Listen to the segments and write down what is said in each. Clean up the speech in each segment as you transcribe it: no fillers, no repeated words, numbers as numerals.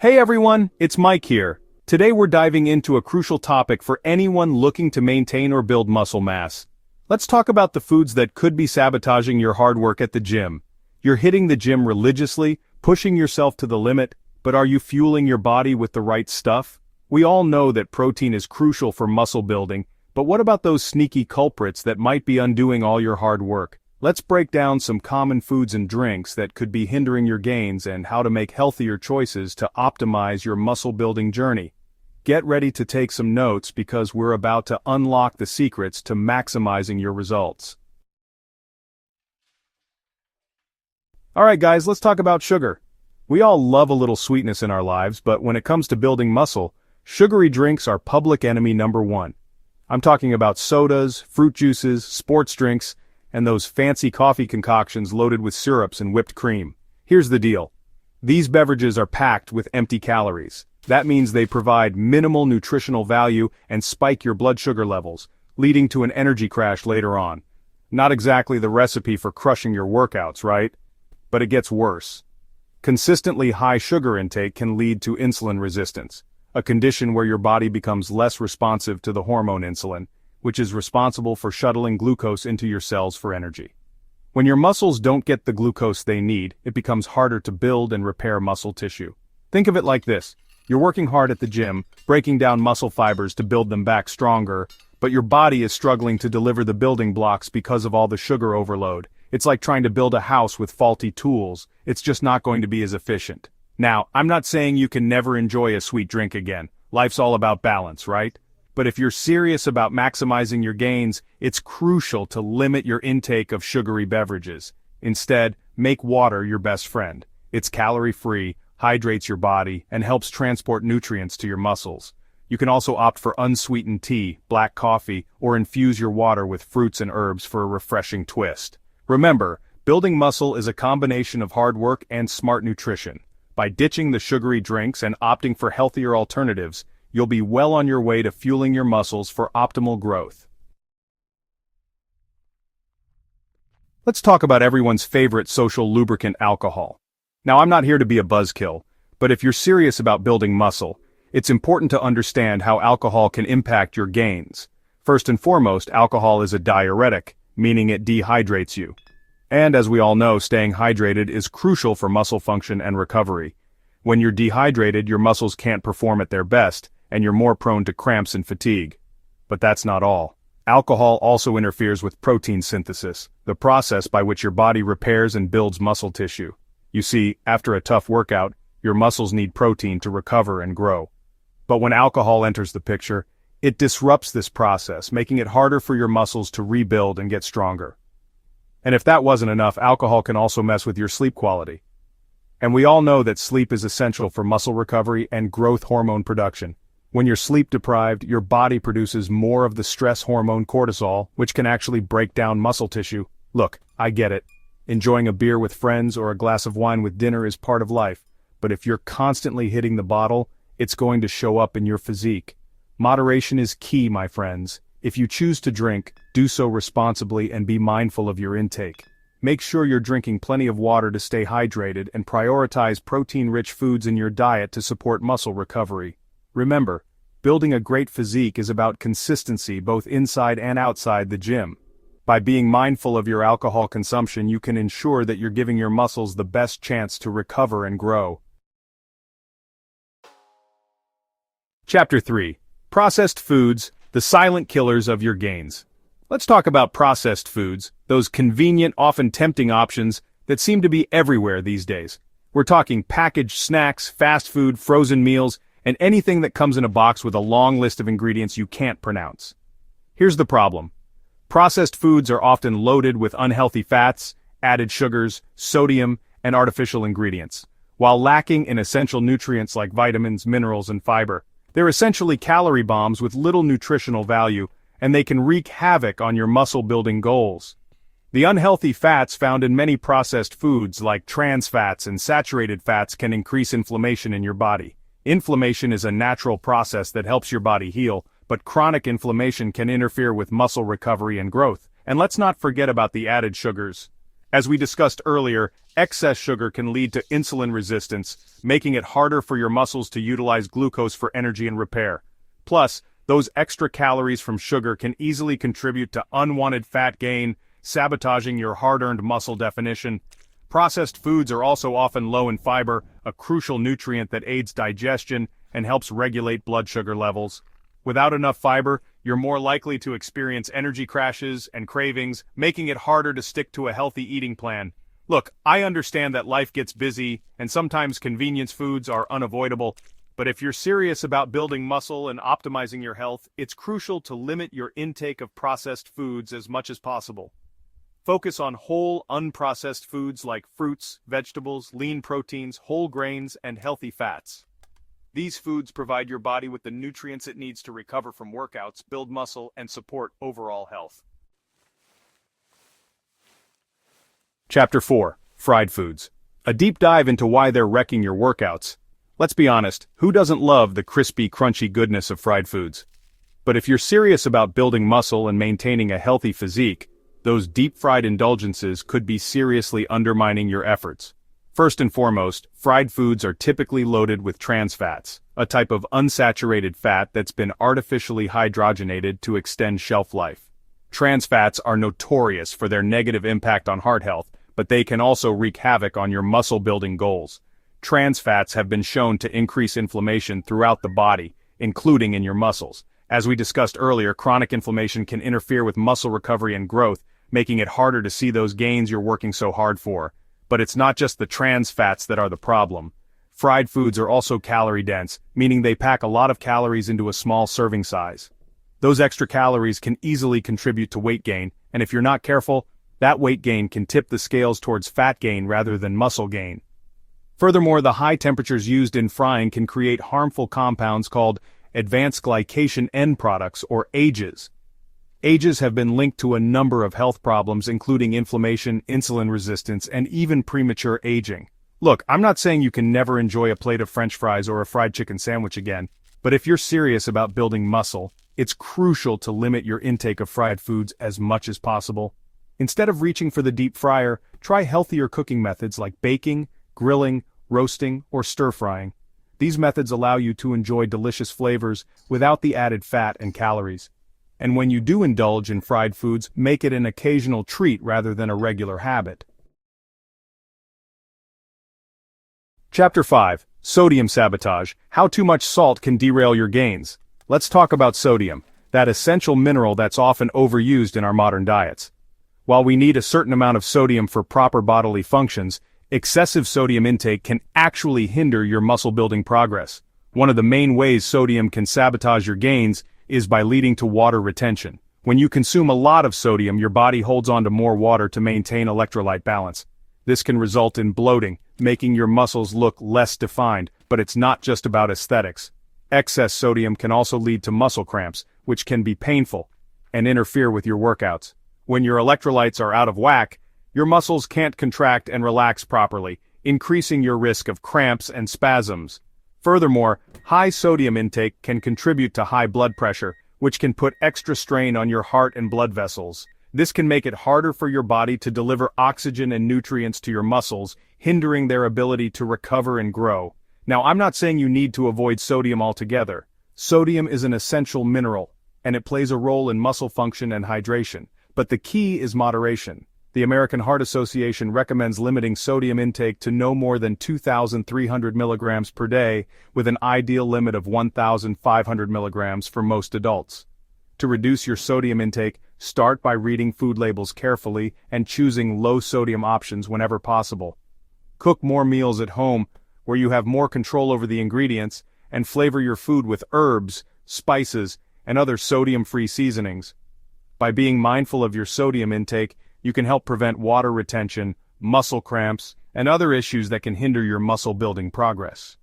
Hey everyone, it's Mike here. Today we're diving into a crucial topic for anyone looking to maintain or build muscle mass. Let's talk about the foods that could be sabotaging your hard work at the gym. You're hitting the gym religiously, pushing yourself to the limit, but are you fueling your body with the right stuff? We all know that protein is crucial for muscle building, but what about those sneaky culprits that might be undoing all your hard work? Let's break down some common foods and drinks that could be hindering your gains and how to make healthier choices to optimize your muscle building journey. Get ready to take some notes because we're about to unlock the secrets to maximizing your results. Alright guys, let's talk about sugar. We all love a little sweetness in our lives, but when it comes to building muscle, sugary drinks are public enemy number one. I'm talking about sodas, fruit juices, sports drinks, and those fancy coffee concoctions loaded with syrups and whipped cream. Here's the deal. These beverages are packed with empty calories. That means they provide minimal nutritional value and spike your blood sugar levels, leading to an energy crash later on. Not exactly the recipe for crushing your workouts, right? But it gets worse. Consistently high sugar intake can lead to insulin resistance, a condition where your body becomes less responsive to the hormone insulin, which is responsible for shuttling glucose into your cells for energy. When your muscles don't get the glucose they need, it becomes harder to build and repair muscle tissue. Think of it like this. You're working hard at the gym, breaking down muscle fibers to build them back stronger, but your body is struggling to deliver the building blocks because of all the sugar overload. It's like trying to build a house with faulty tools. It's just not going to be as efficient. Now, I'm not saying you can never enjoy a sweet drink again. Life's all about balance, right? But if you're serious about maximizing your gains, it's crucial to limit your intake of sugary beverages. Instead, make water your best friend. It's calorie-free, hydrates your body, and helps transport nutrients to your muscles. You can also opt for unsweetened tea, black coffee, or infuse your water with fruits and herbs for a refreshing twist. Remember, building muscle is a combination of hard work and smart nutrition. By ditching the sugary drinks and opting for healthier alternatives, you'll be well on your way to fueling your muscles for optimal growth. Let's talk about everyone's favorite social lubricant, alcohol. Now, I'm not here to be a buzzkill, but if you're serious about building muscle, it's important to understand how alcohol can impact your gains. First and foremost, alcohol is a diuretic, meaning it dehydrates you. And as we all know, staying hydrated is crucial for muscle function and recovery. When you're dehydrated, your muscles can't perform at their best, and you're more prone to cramps and fatigue. But that's not all. Alcohol also interferes with protein synthesis, the process by which your body repairs and builds muscle tissue. You see, after a tough workout, your muscles need protein to recover and grow. But when alcohol enters the picture, it disrupts this process, making it harder for your muscles to rebuild and get stronger. And if that wasn't enough, alcohol can also mess with your sleep quality. And we all know that sleep is essential for muscle recovery and growth hormone production. When you're sleep deprived, your body produces more of the stress hormone cortisol, which can actually break down muscle tissue. Look, I get it. Enjoying a beer with friends or a glass of wine with dinner is part of life. But if you're constantly hitting the bottle, it's going to show up in your physique. Moderation is key, my friends. If you choose to drink, do so responsibly and be mindful of your intake. Make sure you're drinking plenty of water to stay hydrated and prioritize protein-rich foods in your diet to support muscle recovery. Remember, building a great physique is about consistency both inside and outside the gym. By being mindful of your alcohol consumption, you can ensure that you're giving your muscles the best chance to recover and grow. Chapter 3. Processed Foods, the Silent Killers of Your Gains. Let's talk about processed foods, those convenient, often tempting options that seem to be everywhere these days. We're talking packaged snacks, fast food, frozen meals, and anything that comes in a box with a long list of ingredients you can't pronounce. Here's the problem. Processed foods are often loaded with unhealthy fats, added sugars, sodium, and artificial ingredients. While lacking in essential nutrients like vitamins, minerals, and fiber, they're essentially calorie bombs with little nutritional value, and they can wreak havoc on your muscle-building goals. The unhealthy fats found in many processed foods like trans fats and saturated fats can increase inflammation in your body. Inflammation is a natural process that helps your body heal, but chronic inflammation can interfere with muscle recovery and growth. And let's not forget about the added sugars. As we discussed earlier, excess sugar can lead to insulin resistance, making it harder for your muscles to utilize glucose for energy and repair. Plus, those extra calories from sugar can easily contribute to unwanted fat gain, sabotaging your hard-earned muscle definition. Processed foods are also often low in fiber, a crucial nutrient that aids digestion and helps regulate blood sugar levels. Without enough fiber, you're more likely to experience energy crashes and cravings, making it harder to stick to a healthy eating plan. Look, I understand that life gets busy, and sometimes convenience foods are unavoidable, but if you're serious about building muscle and optimizing your health, it's crucial to limit your intake of processed foods as much as possible. Focus on whole, unprocessed foods like fruits, vegetables, lean proteins, whole grains, and healthy fats. These foods provide your body with the nutrients it needs to recover from workouts, build muscle, and support overall health. Chapter 4. Fried Foods. A deep dive into why they're wrecking your workouts. Let's be honest, who doesn't love the crispy, crunchy goodness of fried foods? But if you're serious about building muscle and maintaining a healthy physique, those deep-fried indulgences could be seriously undermining your efforts. First and foremost, fried foods are typically loaded with trans fats, a type of unsaturated fat that's been artificially hydrogenated to extend shelf life. Trans fats are notorious for their negative impact on heart health, but they can also wreak havoc on your muscle-building goals. Trans fats have been shown to increase inflammation throughout the body, including in your muscles. As we discussed earlier, chronic inflammation can interfere with muscle recovery and growth, making it harder to see those gains you're working so hard for. But it's not just the trans fats that are the problem. Fried foods are also calorie-dense, meaning they pack a lot of calories into a small serving size. Those extra calories can easily contribute to weight gain, and if you're not careful, that weight gain can tip the scales towards fat gain rather than muscle gain. Furthermore, the high temperatures used in frying can create harmful compounds called advanced glycation end products, or AGEs. AGEs have been linked to a number of health problems including inflammation, insulin resistance, and even premature aging. Look, I'm not saying you can never enjoy a plate of French fries or a fried chicken sandwich again, but if you're serious about building muscle, it's crucial to limit your intake of fried foods as much as possible. Instead of reaching for the deep fryer, try healthier cooking methods like baking, grilling, roasting, or stir-frying. These methods allow you to enjoy delicious flavors without the added fat and calories. And when you do indulge in fried foods, make it an occasional treat rather than a regular habit. Chapter 5. Sodium Sabotage. How too much salt can derail your gains. Let's talk about sodium, that essential mineral that's often overused in our modern diets. While we need a certain amount of sodium for proper bodily functions, excessive sodium intake can actually hinder your muscle-building progress. One of the main ways sodium can sabotage your gains is by leading to water retention. When you consume a lot of sodium, your body holds on to more water to maintain electrolyte balance. This can result in bloating, making your muscles look less defined, but it's not just about aesthetics. Excess sodium can also lead to muscle cramps, which can be painful and interfere with your workouts. When your electrolytes are out of whack, your muscles can't contract and relax properly, increasing your risk of cramps and spasms. Furthermore, high sodium intake can contribute to high blood pressure, which can put extra strain on your heart and blood vessels. This can make it harder for your body to deliver oxygen and nutrients to your muscles, hindering their ability to recover and grow. Now, I'm not saying you need to avoid sodium altogether. Sodium is an essential mineral, and it plays a role in muscle function and hydration. But the key is moderation. The American Heart Association recommends limiting sodium intake to no more than 2,300 milligrams per day, with an ideal limit of 1,500 milligrams for most adults. To reduce your sodium intake, start by reading food labels carefully and choosing low-sodium options whenever possible. Cook more meals at home, where you have more control over the ingredients, and flavor your food with herbs, spices, and other sodium-free seasonings. By being mindful of your sodium intake, you can help prevent water retention, muscle cramps, and other issues that can hinder your muscle-building progress.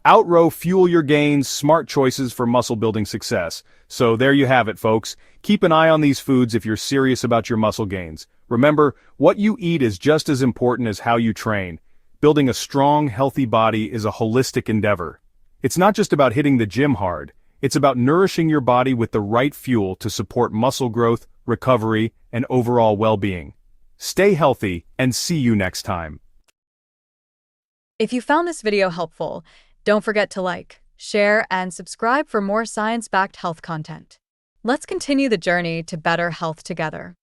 Outrow fuel your gains, smart choices for muscle-building success. So there you have it, folks. Keep an eye on these foods if you're serious about your muscle gains. Remember, what you eat is just as important as how you train. Building a strong, healthy body is a holistic endeavor. It's not just about hitting the gym hard. It's about nourishing your body with the right fuel to support muscle growth, recovery, and overall well-being. Stay healthy, and see you next time. If you found this video helpful, don't forget to like, share, and subscribe for more science-backed health content. Let's continue the journey to better health together.